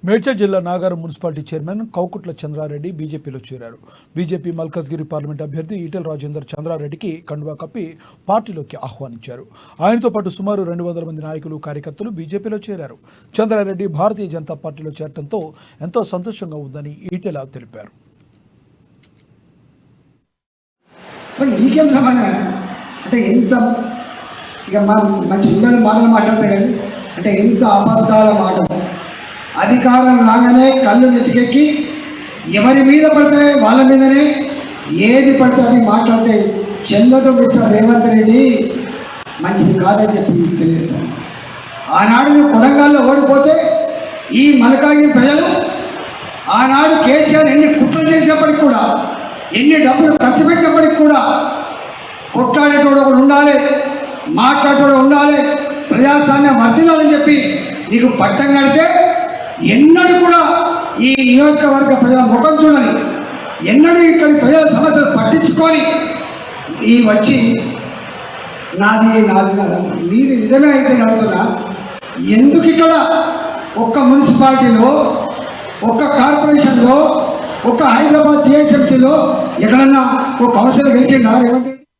మేడ్చల్ జిల్లా Nagaram municipality chairman Koukutla Chandra Reddy బీజేపీలో చేరారు. బీజేపీ మల్కజ్గిరి పార్లమెంట్ అభ్యర్థి ఈటెల రాజేందర్ చంద్రారెడ్డికి కండువా కప్పి పార్టీలోకి ఆహ్వానించారు. ఆయనతో పాటు సుమారు 200 మంది నాయకులు కార్యకర్తలు బీజేపీలో చేరారు. చంద్రారెడ్డి భారతీయ జనతా పార్టీలో చేరడంతో ఎంతో సంతోషంగా ఉందని ఈటెల తెలిపారు. అంటే ఎంత అబద్ధాల మాట. అధికారం రాగానే కళ్ళు నెత్తికెక్కి ఎవరి మీద పడితే వాళ్ళ మీదనే ఏది పడితే అది మాట్లాడితే చెల్లతో మిస్టర్ రేవంత్ రెడ్డి మంచిది కాదని చెప్పి మీకు తెలియజేస్తాను. ఆనాడు నువ్వు కొడంగల్లో ఓడిపోతే ఈ మల్కాగిరి ప్రజలు ఆనాడు కేసీఆర్ ఎన్ని కుట్రలు చేసినప్పటికి కూడా, ఎన్ని డబ్బులు ఖర్చు పెట్టినప్పటికి కూడా కొట్లాడేటోడు ఒకడు ఉండాలి, మాట్లాడేటోడు ఉండాలి, ప్రజాస్వామ్యం వర్తిల్లాలని చెప్పి నీకు పట్టం కడితే ఎన్నడూ కూడా ఈ నియోజకవర్గ ప్రజల ముఖం చూడని, ఎన్నడూ ఇక్కడి ప్రజల సమస్యలు పట్టించుకొని ఈ వచ్చి నాది నీది నిజమే అయితే అడుగుతున్నా, ఎందుకు ఇక్కడ ఒక్క మున్సిపాలిటీలో, ఒక్క కార్పొరేషన్లో, ఒక్క హైదరాబాద్ జిహెచ్ఎంసీలో ఎక్కడన్నా ఒక కౌన్సిలర్ గెలిచిందా రేవంత్ రెడ్డి?